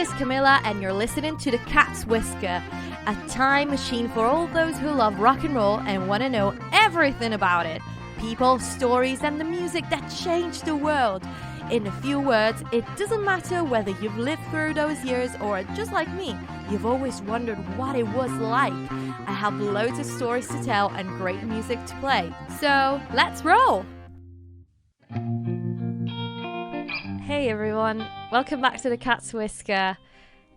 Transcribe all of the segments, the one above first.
is Camilla, and you're listening to The Cat's Whisker, a time machine for all those who love rock and roll and want to know everything about it. People, stories, and the music that changed the world. In a few words, it doesn't matter whether you've lived through those years or, just like me, you've always wondered what it was like. I have loads of stories to tell and great music to play. So, let's roll! Hey everyone, welcome back to The Cat's Whisker.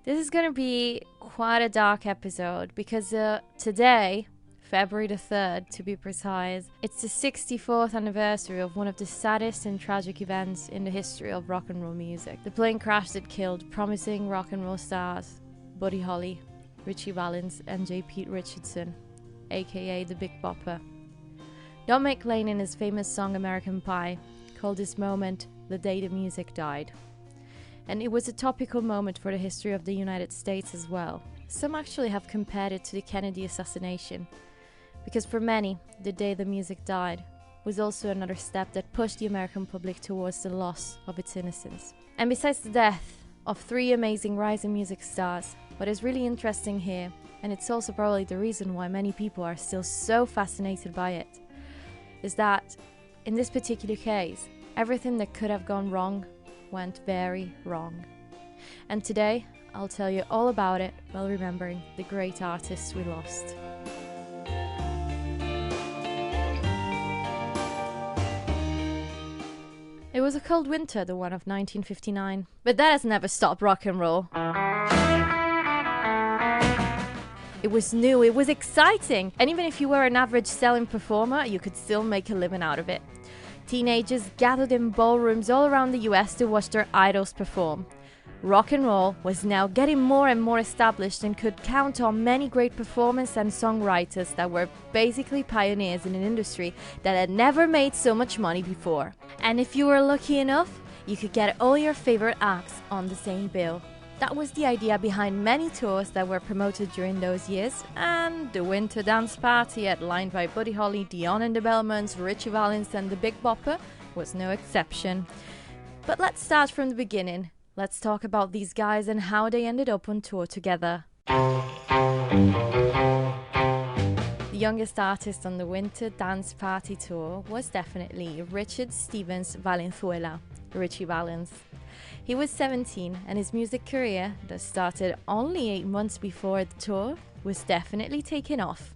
This is going to be quite a dark episode because today, February the 3rd to be precise, it's the 64th anniversary of one of the saddest and tragic events in the history of rock and roll music. The plane crash that killed promising rock and roll stars Buddy Holly, Ritchie Valens and J.P. Richardson, aka the Big Bopper. Don McLean in his famous song American Pie called this moment the day the music died. And it was a topical moment for the history of the United States as well. Some actually have compared it to the Kennedy assassination, because for many, the day the music died was also another step that pushed the American public towards the loss of its innocence. And besides the death of three amazing rising music stars, what is really interesting here, and it's also probably the reason why many people are still so fascinated by it, is that in this particular case, everything that could have gone wrong went very wrong. And today, I'll tell you all about it while remembering the great artists we lost. It was a cold winter, the one of 1959, but that has never stopped rock and roll. It was new, it was exciting, and even if you were an average selling performer, you could still make a living out of it. Teenagers gathered in ballrooms all around the US to watch their idols perform. Rock and roll was now getting more and more established and could count on many great performers and songwriters that were basically pioneers in an industry that had never made so much money before. And if you were lucky enough, you could get all your favorite acts on the same bill. That was the idea behind many tours that were promoted during those years, and the Winter Dance Party, headlined by Buddy Holly, Dion and the Bellmans, Ritchie Valens and the Big Bopper, was no exception. But let's start from the beginning. Let's talk about these guys and how they ended up on tour together. The youngest artist on the Winter Dance Party tour was definitely Richard Stevens Valenzuela, Ritchie Valens. He was 17 and his music career, that started only 8 months before the tour, was definitely taking off.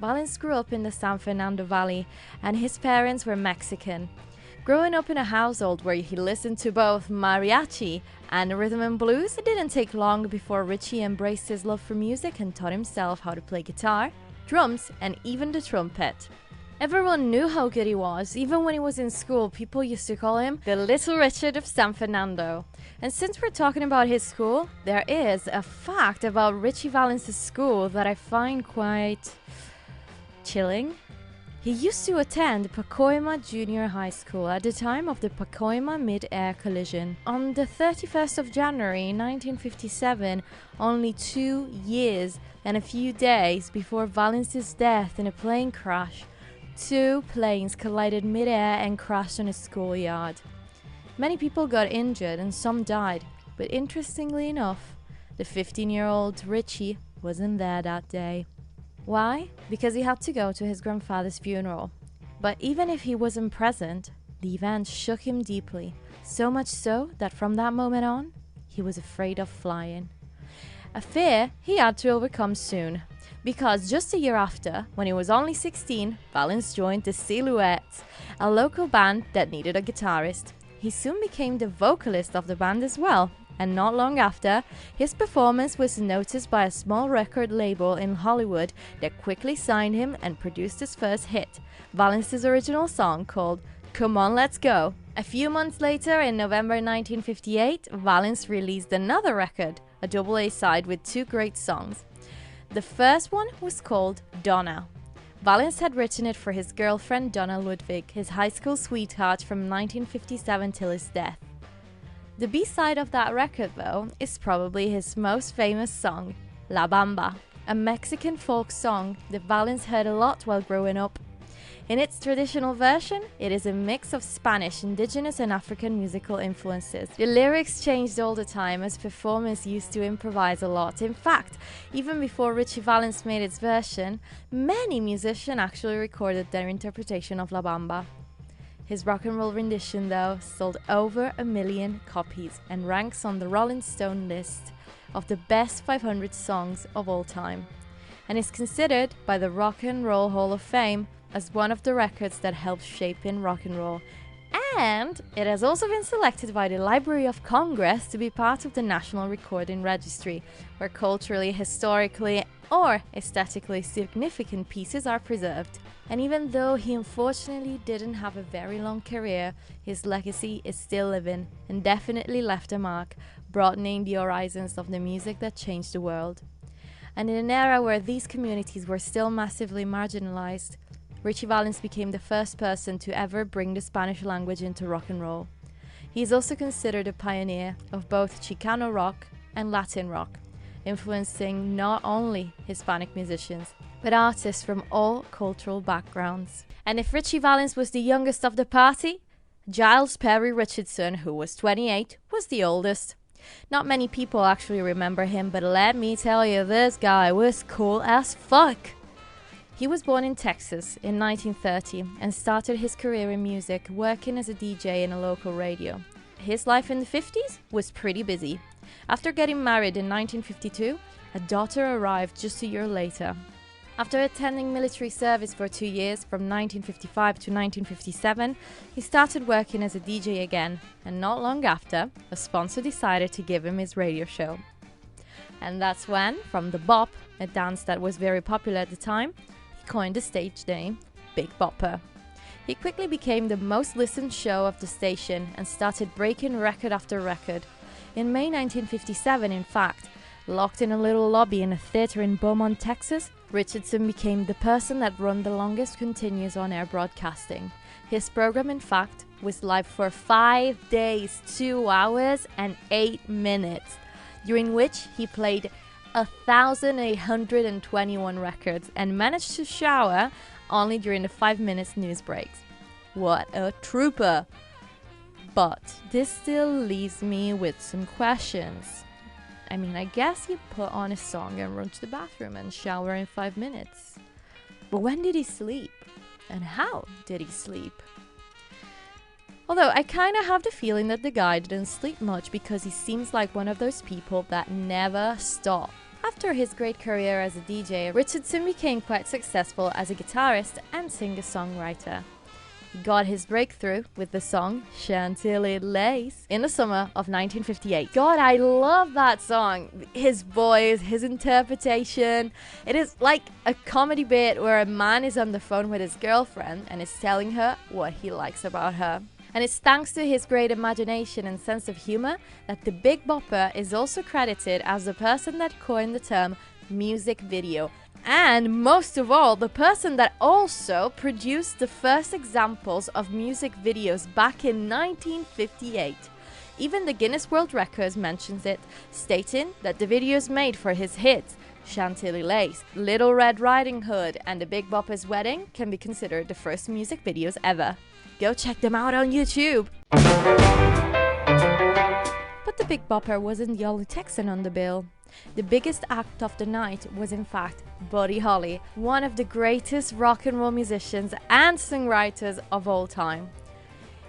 Valens grew up in the San Fernando Valley and his parents were Mexican. Growing up in a household where he listened to both mariachi and rhythm and blues, it didn't take long before Ritchie embraced his love for music and taught himself how to play guitar, drums and even the trumpet. Everyone knew how good he was. Even when he was in school, people used to call him the Little Richard of San Fernando. And since we're talking about his school, there is a fact about Ritchie Valens' school that I find quite chilling. He used to attend Pacoima Junior High School at the time of the Pacoima mid-air collision. On the 31st of January 1957, only 2 years and a few days before Valens' death in a plane crash, 2 planes collided mid-air and crashed on a schoolyard. Many people got injured and some died, but interestingly enough, the 15-year-old Ritchie wasn't there that day. Why? Because he had to go to his grandfather's funeral. But even if he wasn't present, the event shook him deeply, so much so that from that moment on, he was afraid of flying. A fear he had to overcome soon, because just a year after, when he was only 16, Valens joined the Silhouettes, a local band that needed a guitarist. He soon became the vocalist of the band as well, and not long after, his performance was noticed by a small record label in Hollywood that quickly signed him and produced his first hit, Valens' original song called Come On Let's Go. A few months later, in November 1958, Valens released another record, a double A-side with 2 great songs. The first one was called Donna. Valens had written it for his girlfriend Donna Ludwig, his high school sweetheart from 1957 till his death. The B-side of that record, though, is probably his most famous song, La Bamba, a Mexican folk song that Valens heard a lot while growing up. In its traditional version, it is a mix of Spanish, indigenous and African musical influences. The lyrics changed all the time as performers used to improvise a lot. In fact, even before Ritchie Valens made its version, many musicians actually recorded their interpretation of La Bamba. His rock and roll rendition, though, sold over 1 million copies and ranks on the Rolling Stone list of the best 500 songs of all time, and is considered by the Rock and Roll Hall of Fame as one of the records that helped shape in rock and roll. And it has also been selected by the Library of Congress to be part of the National Recording Registry, where culturally, historically, or aesthetically significant pieces are preserved. And even though he unfortunately didn't have a very long career, his legacy is still living and definitely left a mark, broadening the horizons of the music that changed the world. And in an era where these communities were still massively marginalized, Ritchie Valens became the first person to ever bring the Spanish language into rock and roll. He is also considered a pioneer of both Chicano rock and Latin rock, influencing not only Hispanic musicians, but artists from all cultural backgrounds. And if Ritchie Valens was the youngest of the party, Giles Perry Richardson, who was 28, was the oldest. Not many people actually remember him, but let me tell you, this guy was cool as fuck. He was born in Texas in 1930 and started his career in music working as a DJ in a local radio. His life in the 50s was pretty busy. After getting married in 1952, a daughter arrived just a year later. After attending military service for 2 years, from 1955 to 1957, he started working as a DJ again, and not long after, a sponsor decided to give him his radio show. And that's when, from the bop, a dance that was very popular at the time, he coined the stage name Big Bopper. He quickly became the most listened show of the station and started breaking record after record. In May 1957, in fact, locked in a little lobby in a theater in Beaumont, Texas, Richardson became the person that ran the longest continuous on-air broadcasting. His program, in fact, was live for 5 days, 2 hours and 8 minutes, during which he played 1,821 records and managed to shower only during the 5 minutes news breaks. What a trooper! But this still leaves me with some questions. I mean, I guess you put on a song and run to the bathroom and shower in 5 minutes. But when did he sleep? And how did he sleep? Although I kind of have the feeling that the guy didn't sleep much because he seems like one of those people that never stop. After his great career as a DJ, Richardson became quite successful as a guitarist and singer-songwriter. He got his breakthrough with the song Chantilly Lace in the summer of 1958. God, I love that song. His voice, his interpretation. It is like a comedy bit where a man is on the phone with his girlfriend and is telling her what he likes about her. And it's thanks to his great imagination and sense of humor that the Big Bopper is also credited as the person that coined the term music video. And most of all, the person that also produced the first examples of music videos back in 1958. Even the Guinness World Records mentions it, stating that the videos made for his hits Chantilly Lace, Little Red Riding Hood and The Big Bopper's Wedding can be considered the first music videos ever. Go check them out on YouTube! But the Big Bopper wasn't the only Texan on the bill. The biggest act of the night was in fact Buddy Holly, one of the greatest rock and roll musicians and songwriters of all time.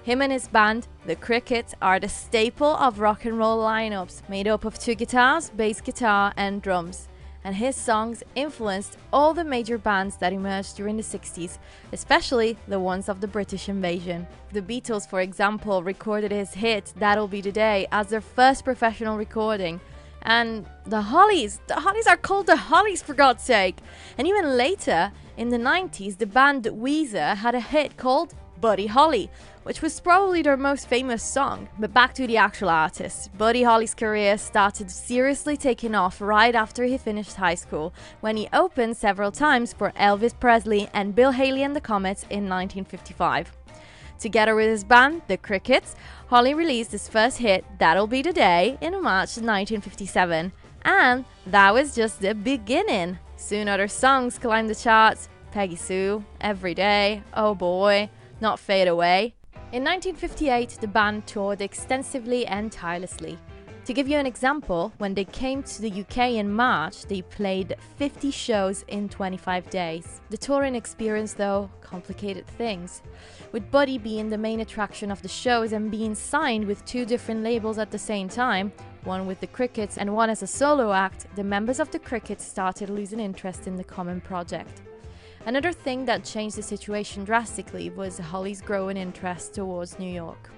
Him and his band, the Crickets, are the staple of rock and roll lineups, made up of 2 guitars, bass guitar and drums. And his songs influenced all the major bands that emerged during the 60s, especially the ones of the British invasion. The Beatles, for example, recorded his hit That'll Be the Day as their first professional recording. And the Hollies are called the Hollies, for God's sake. And even later, in the 90s, the band Weezer had a hit called Buddy Holly, which was probably their most famous song. But back to the actual artist. Buddy Holly's career started seriously taking off right after he finished high school, when he opened several times for Elvis Presley and Bill Haley and the Comets in 1955. Together with his band, the Crickets, Holly released his first hit, That'll Be the Day, in March 1957. And that was just the beginning. Soon other songs climbed the charts, Peggy Sue, Every Day, Oh Boy, Not Fade Away. In 1958, the band toured extensively and tirelessly. To give you an example, when they came to the UK in March, they played 50 shows in 25 days. The touring experience, though, complicated things. With Buddy being the main attraction of the shows and being signed with 2 different labels at the same time, one with the Crickets and one as a solo act, the members of the Crickets started losing interest in the common project. Another thing that changed the situation drastically was Holly's growing interest towards New York.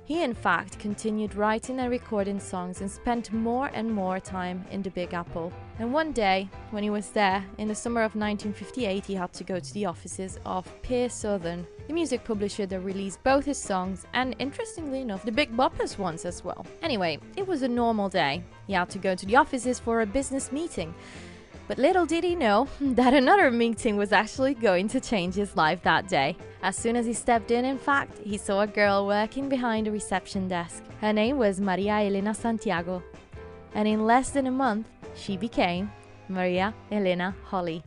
He in fact continued writing and recording songs and spent more and more time in the Big Apple. And one day, when he was there, in the summer of 1958, he had to go to the offices of Peer Southern, the music publisher that released both his songs and, interestingly enough, the Big Bopper's ones as well. Anyway, it was a normal day. He had to go to the offices for a business meeting. But little did he know that another meeting was actually going to change his life that day. As soon as he stepped in fact, he saw a girl working behind a reception desk. Her name was Maria Elena Santiago. And in less than a month, she became Maria Elena Holly.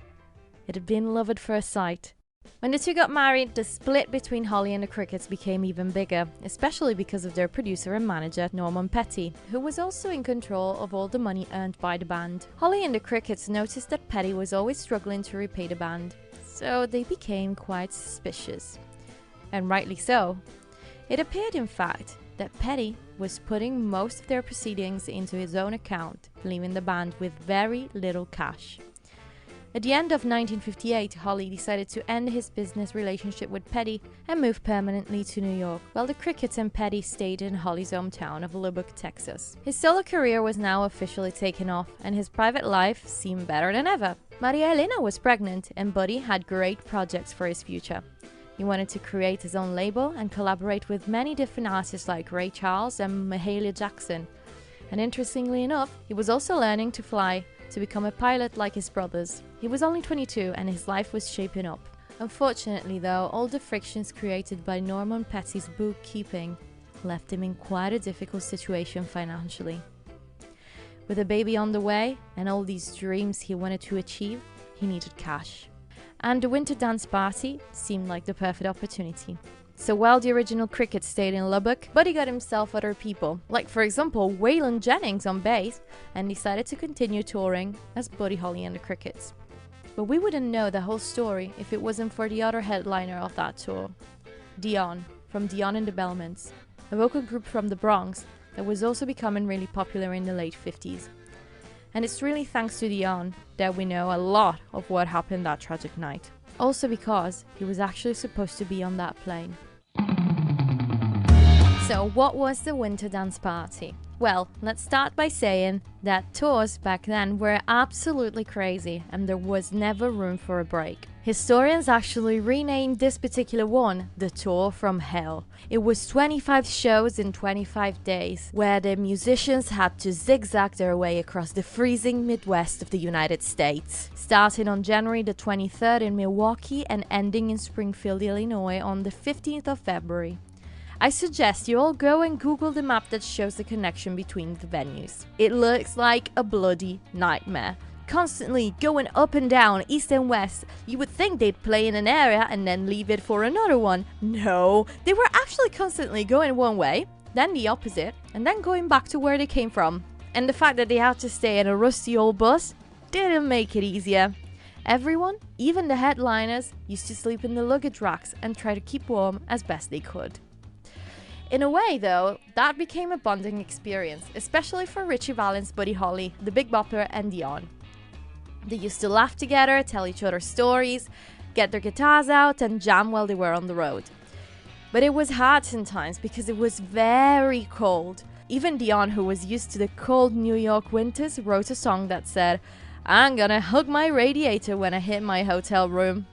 It had been love at first sight. When the two got married, the split between Holly and the Crickets became even bigger, especially because of their producer and manager, Norman Petty, who was also in control of all the money earned by the band. Holly and the Crickets noticed that Petty was always struggling to repay the band, so they became quite suspicious. And rightly so. It appeared, in fact, that Petty was putting most of their proceedings into his own account, leaving the band with very little cash. At the end of 1958, Holly decided to end his business relationship with Petty and move permanently to New York, while the Crickets and Petty stayed in Holly's hometown of Lubbock, Texas. His solo career was now officially taken off, and his private life seemed better than ever. Maria Elena was pregnant, and Buddy had great projects for his future. He wanted to create his own label and collaborate with many different artists like Ray Charles and Mahalia Jackson. And interestingly enough, he was also learning to fly, to become a pilot like his brothers. He was only 22 and his life was shaping up. Unfortunately though, all the frictions created by Norman Petty's bookkeeping left him in quite a difficult situation financially. With a baby on the way and all these dreams he wanted to achieve, he needed cash. And the winter dance party seemed like the perfect opportunity. So while the original Crickets stayed in Lubbock, Buddy got himself other people, like for example Waylon Jennings on bass, and decided to continue touring as Buddy Holly and the Crickets. But we wouldn't know the whole story if it wasn't for the other headliner of that tour, Dion, from Dion and the Bellmans, a vocal group from the Bronx that was also becoming really popular in the late 50s. And it's really thanks to Dion that we know a lot of what happened that tragic night. Also because he was actually supposed to be on that plane. So what was the winter dance party? Well, let's start by saying that tours back then were absolutely crazy and there was never room for a break. Historians actually renamed this particular one the Tour from Hell. It was 25 shows in 25 days, where the musicians had to zigzag their way across the freezing Midwest of the United States, starting on January the 23rd in Milwaukee and ending in Springfield, Illinois on the 15th of February. I suggest you all go and Google the map that shows the connection between the venues. It looks like a bloody nightmare. Constantly going up and down, east and west. You would think they'd play in an area and then leave it for another one. No, they were actually constantly going one way, then the opposite, and then going back to where they came from. And the fact that they had to stay in a rusty old bus didn't make it easier. Everyone, even the headliners, used to sleep in the luggage racks and try to keep warm as best they could. In a way, though, that became a bonding experience, especially for Ritchie Valens, Buddy Holly, the Big Bopper, and Dion. They used to laugh together, tell each other stories, get their guitars out, and jam while they were on the road. But it was hard sometimes because it was very cold. Even Dion, who was used to the cold New York winters, wrote a song that said, "I'm gonna hug my radiator when I hit my hotel room."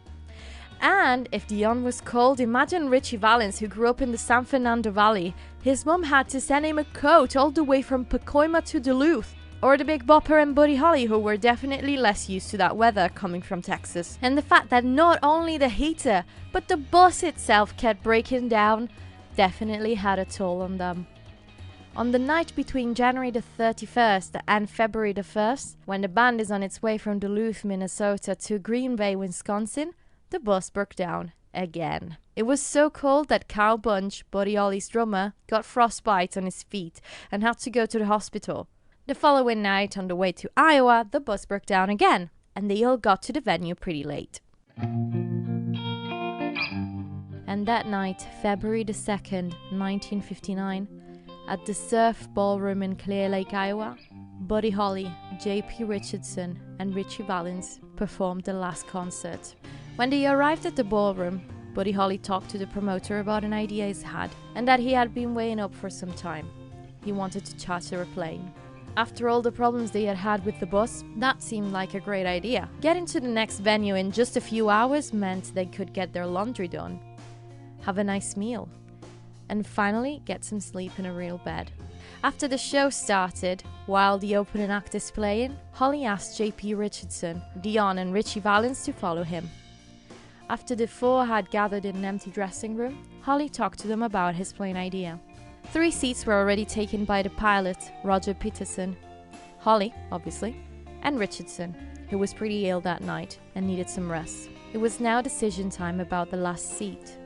And if Dion was cold, imagine Ritchie Valens, who grew up in the San Fernando Valley. His mom had to send him a coat all the way from Pacoima to Duluth. Or the Big Bopper and Buddy Holly, who were definitely less used to that weather coming from Texas. And the fact that not only the heater, but the bus itself kept breaking down, definitely had a toll on them. On the night between January the 31st and February the 1st, when the band is on its way from Duluth, Minnesota to Green Bay, Wisconsin, the bus broke down again. It was so cold that Carl Bunch, Buddy Holly's drummer, got frostbite on his feet and had to go to the hospital. The following night, on the way to Iowa, the bus broke down again, and they all got to the venue pretty late. And that night, February the 2nd, 1959, at the Surf Ballroom in Clear Lake, Iowa, Buddy Holly, J.P. Richardson, and Ritchie Valens performed the last concert. When they arrived at the ballroom, Buddy Holly talked to the promoter about an idea he's had, and that he had been weighing up for some time. He wanted to charter a plane. After all the problems they had had with the bus, that seemed like a great idea. Getting to the next venue in just a few hours meant they could get their laundry done, have a nice meal, and finally get some sleep in a real bed. After the show started, while the opening act is playing, Holly asked J.P. Richardson, Dion, and Ritchie Valens to follow him. After the four had gathered in an empty dressing room, Holly talked to them about his plane idea. 3 seats were already taken by the pilot, Roger Peterson, Holly, obviously, and Richardson, who was pretty ill that night and needed some rest. It was now decision time about the last seat.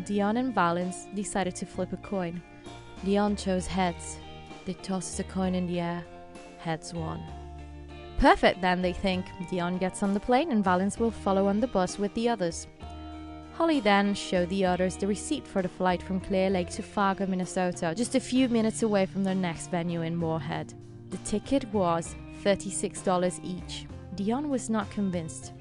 Dion and Valens decided to flip a coin. Dion chose heads. They tossed the coin in the air. Heads won. Perfect then, they think. Dion gets on the plane and Valens will follow on the bus with the others. Holly then showed the others the receipt for the flight from Clear Lake to Fargo, Minnesota, just a few minutes away from their next venue in Moorhead. The ticket was $36 each. Dion was not convinced.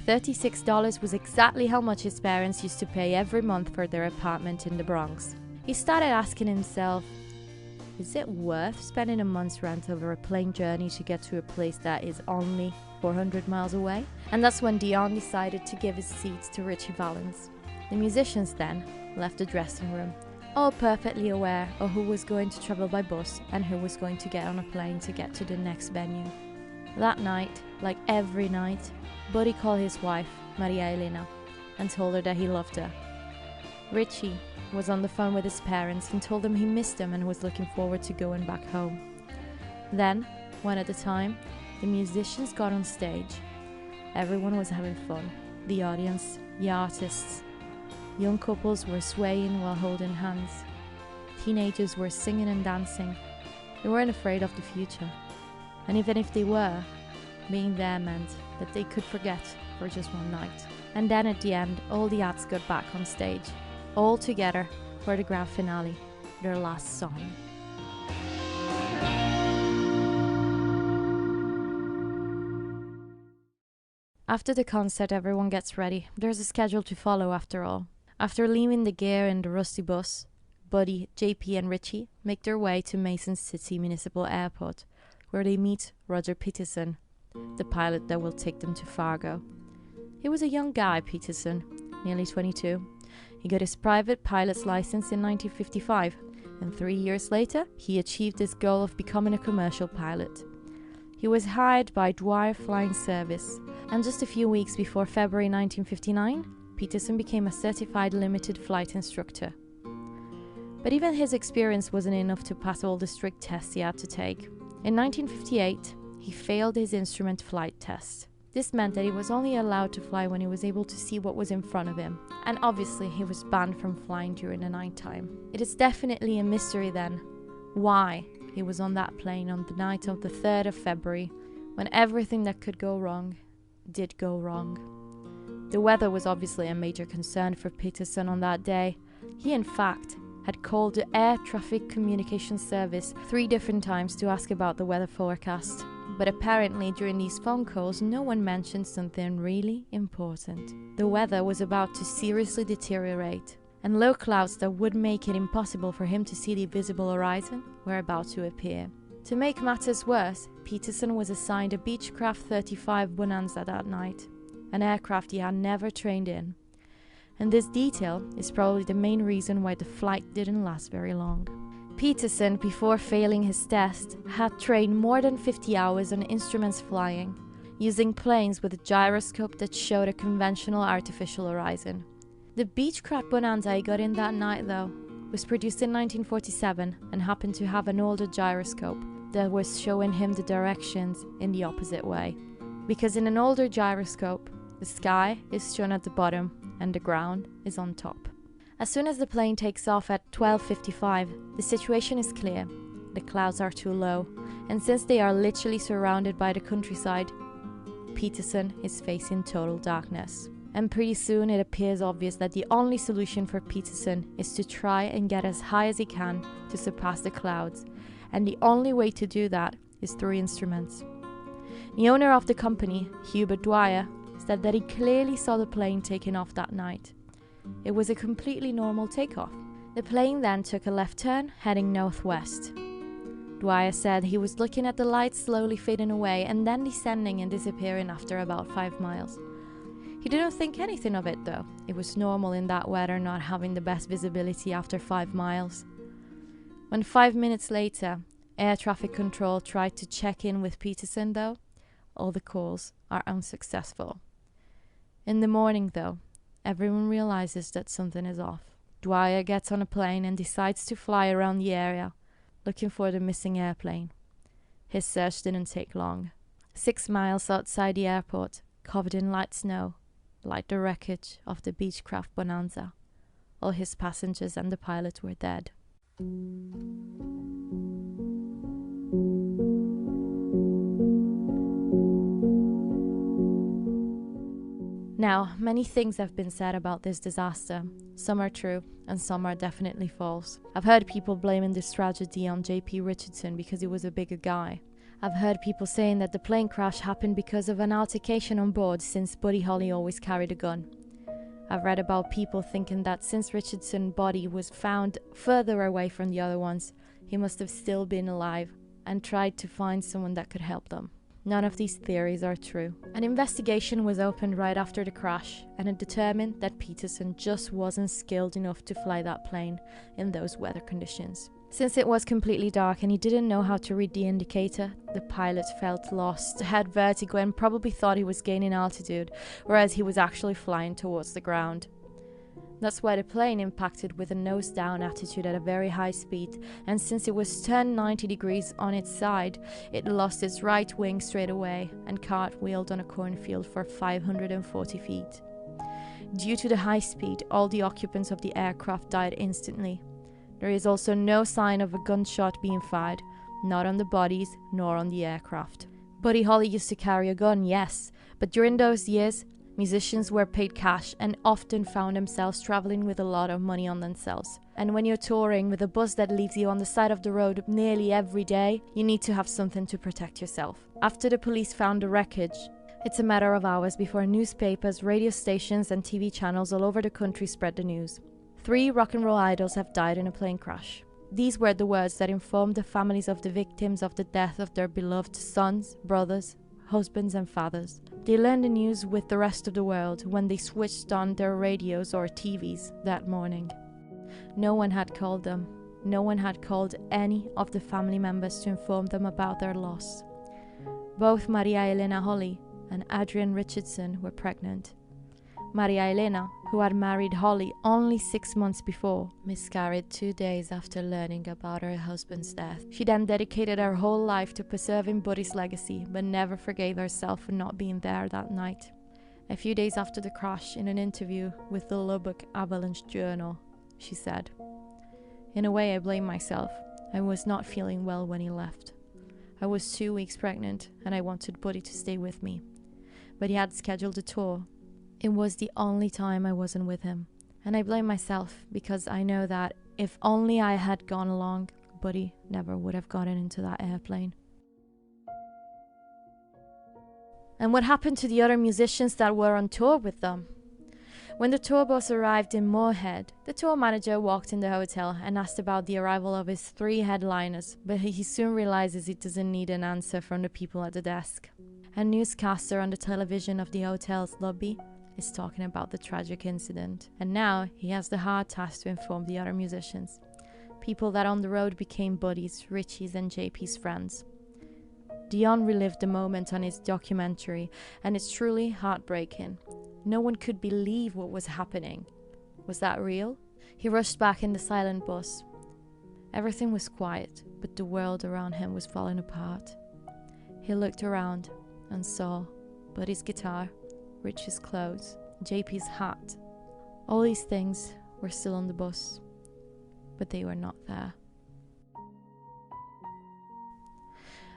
$36 was exactly how much his parents used to pay every month for their apartment in the Bronx. He started asking himself, is it worth spending a month's rent over a plane journey to get to a place that is only 400 miles away? And that's when Dion decided to give his seats to Ritchie Valens. The musicians then left the dressing room, all perfectly aware of who was going to travel by bus and who was going to get on a plane to get to the next venue. That night, like every night, Buddy called his wife, Maria Elena, and told her that he loved her. Ritchie was on the phone with his parents and told them he missed them and was looking forward to going back home. Then, one at a time, the musicians got on stage. Everyone was having fun. The audience, the artists. Young couples were swaying while holding hands. Teenagers were singing and dancing. They weren't afraid of the future. And even if they were, being there meant that they could forget for just one night. And then at the end, all the acts got back on stage, all together for the grand finale, their last song. After the concert, everyone gets ready. There's a schedule to follow after all. After leaving the gear in the rusty bus, Buddy, J.P. and Ritchie make their way to Mason City Municipal Airport, where they meet Roger Peterson, the pilot that will take them to Fargo. He was a young guy, Peterson, nearly 22. He got his private pilot's license in 1955, and 3 years later, he achieved his goal of becoming a commercial pilot. He was hired by Dwyer Flying Service, and just a few weeks before February 1959, Peterson became a certified limited flight instructor. But even his experience wasn't enough to pass all the strict tests he had to take. In 1958, he failed his instrument flight test. This meant that he was only allowed to fly when he was able to see what was in front of him, and obviously he was banned from flying during the nighttime. It is definitely a mystery then, why he was on that plane on the night of the 3rd of February, when everything that could go wrong did go wrong. The weather was obviously a major concern for Peterson on that day. He in fact had called the Air Traffic Communication Service 3 different times to ask about the weather forecast. But apparently during these phone calls, no one mentioned something really important. The weather was about to seriously deteriorate, and low clouds that would make it impossible for him to see the visible horizon were about to appear. To make matters worse, Peterson was assigned a Beechcraft 35 Bonanza that night, an aircraft he had never trained in. And this detail is probably the main reason why the flight didn't last very long. Peterson, before failing his test, had trained more than 50 hours on instruments flying, using planes with a gyroscope that showed a conventional artificial horizon. The Beechcraft Bonanza he got in that night, though, was produced in 1947 and happened to have an older gyroscope that was showing him the directions in the opposite way. Because in an older gyroscope, The sky is shown at the bottom and the ground is on top. As soon as the plane takes off at 12:55, the situation is clear. The clouds are too low, and since they are literally surrounded by the countryside, Peterson is facing total darkness. And pretty soon it appears obvious that the only solution for Peterson is to try and get as high as he can to surpass the clouds, and the only way to do that is through instruments. The owner of the company, Hubert Dwyer, said that he clearly saw the plane taking off that night. It was a completely normal takeoff. The plane then took a left turn, heading northwest. Dwyer said he was looking at the lights slowly fading away and then descending and disappearing after about 5 miles. He didn't think anything of it though. It was normal in that weather not having the best visibility after 5 miles. When 5 minutes later, air traffic control tried to check in with Peterson though, all the calls are unsuccessful. In the morning though, everyone realizes that something is off. Dwyer gets on a plane and decides to fly around the area, looking for the missing airplane. His search didn't take long. 6 miles outside the airport, covered in light snow, like the wreckage of the Beechcraft Bonanza. All his passengers and the pilot were dead. Now, many things have been said about this disaster. Some are true, and some are definitely false. I've heard people blaming this tragedy on J.P. Richardson because he was a bigger guy. I've heard people saying that the plane crash happened because of an altercation on board, since Buddy Holly always carried a gun. I've read about people thinking that since Richardson's body was found further away from the other ones, he must have still been alive and tried to find someone that could help them. None of these theories are true. An investigation was opened right after the crash, and it determined that Peterson just wasn't skilled enough to fly that plane in those weather conditions. Since it was completely dark and he didn't know how to read the indicator, the pilot felt lost, had vertigo, and probably thought he was gaining altitude, whereas he was actually flying towards the ground. That's why the plane impacted with a nose-down attitude at a very high speed, and since it was turned 90 degrees on its side, it lost its right wing straight away and cartwheeled on a cornfield for 540 feet. Due to the high speed, all the occupants of the aircraft died instantly. There is also no sign of a gunshot being fired, not on the bodies nor on the aircraft. Buddy Holly used to carry a gun, yes, but during those years, musicians were paid cash and often found themselves traveling with a lot of money on themselves. And when you're touring with a bus that leaves you on the side of the road nearly every day, you need to have something to protect yourself. After the police found the wreckage, it's a matter of hours before newspapers, radio stations and TV channels all over the country spread the news. 3 rock and roll idols have died in a plane crash. These were the words that informed the families of the victims of the death of their beloved sons, brothers, husbands and fathers. They learned the news with the rest of the world when they switched on their radios or TVs that morning. No one had called them. No one had called any of the family members to inform them about their loss. Both Maria Elena Holly and Adrian Richardson were pregnant. Maria Elena, who had married Holly only 6 months before, miscarried 2 days after learning about her husband's death. She then dedicated her whole life to preserving Buddy's legacy, but never forgave herself for not being there that night. A few days after the crash, in an interview with the Lubbock Avalanche Journal, she said, "In a way, I blame myself. I was not feeling well when he left. I was 2 weeks pregnant, and I wanted Buddy to stay with me. But he had scheduled a tour. It was the only time I wasn't with him. And I blame myself because I know that if only I had gone along, Buddy never would have gotten into that airplane." And what happened to the other musicians that were on tour with them? When the tour bus arrived in Moorhead, the tour manager walked in the hotel and asked about the arrival of his 3 headliners, but he soon realizes he doesn't need an answer from the people at the desk. A newscaster on the television of the hotel's lobby is talking about the tragic incident, and now he has the hard task to inform the other musicians, people that on the road became Buddy's, Ritchie's and J.P.'s friends. Dion relived the moment on his documentary, and it's truly heartbreaking. No one could believe what was happening. Was that real? He rushed back in the silent bus. Everything was quiet, but the world around him was falling apart. He looked around and saw Buddy's guitar, Rich's clothes, JP's hat. All these things were still on the bus, but they were not there.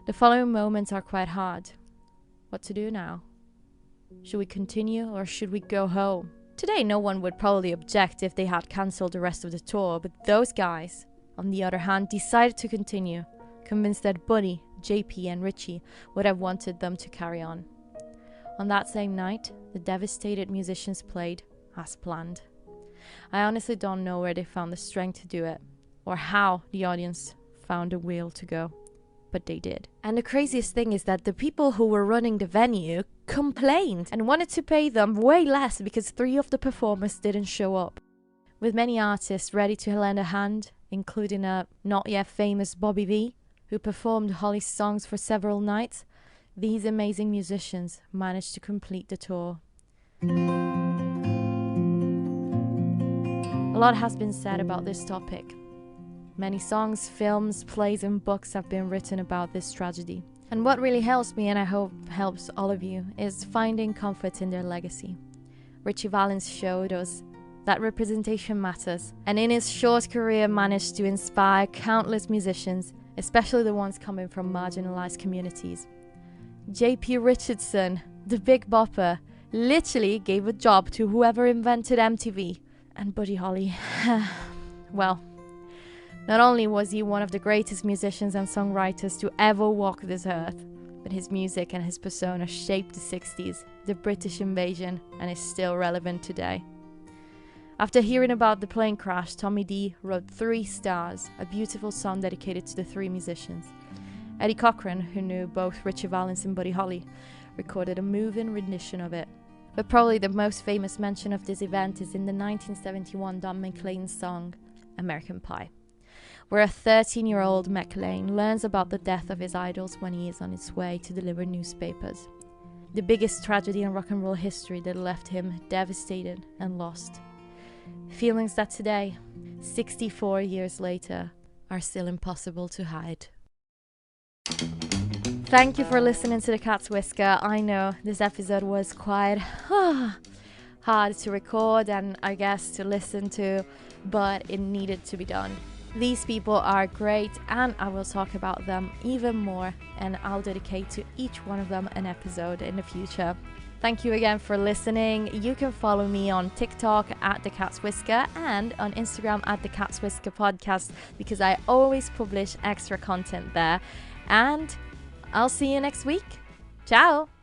The following moments are quite hard. What to do now? Should we continue or should we go home? Today no one would probably object if they had cancelled the rest of the tour, but those guys, on the other hand, decided to continue, convinced that Buddy, JP and Ritchie would have wanted them to carry on. On that same night, the devastated musicians played as planned. I honestly don't know where they found the strength to do it, or how the audience found the will to go, but they did. And the craziest thing is that the people who were running the venue complained and wanted to pay them way less because 3 of the performers didn't show up. With many artists ready to lend a hand, including a not yet famous Bobby V, who performed Holly's songs for several nights, these amazing musicians managed to complete the tour. A lot has been said about this topic. Many songs, films, plays and books have been written about this tragedy. And what really helps me, and I hope helps all of you, is finding comfort in their legacy. Ritchie Valens showed us that representation matters, and in his short career managed to inspire countless musicians, especially the ones coming from marginalized communities. J.P. Richardson, the big bopper, literally gave a job to whoever invented MTV. And Buddy Holly, well, not only was he one of the greatest musicians and songwriters to ever walk this earth, but his music and his persona shaped the 60s, the British invasion, and is still relevant today. After hearing about the plane crash, Tommy D wrote 3 Stars, a beautiful song dedicated to the 3 musicians. Eddie Cochran, who knew both Ritchie Valens and Buddy Holly, recorded a moving rendition of it. But probably the most famous mention of this event is in the 1971 Don McLean song, American Pie, where a 13-year-old McLean learns about the death of his idols when he is on his way to deliver newspapers. The biggest tragedy in rock and roll history that left him devastated and lost. Feelings that today, 64 years later, are still impossible to hide. Thank you for listening to The Cat's Whisker. I know this episode was quite hard to record and I guess to listen to, but it needed to be done. These people are great and I will talk about them even more, and I'll dedicate to each one of them an episode in the future. Thank you again for listening. You can follow me on TikTok at The Cat's Whisker and on Instagram at The Cat's Whisker Podcast, because I always publish extra content there. And I'll see you next week. Ciao!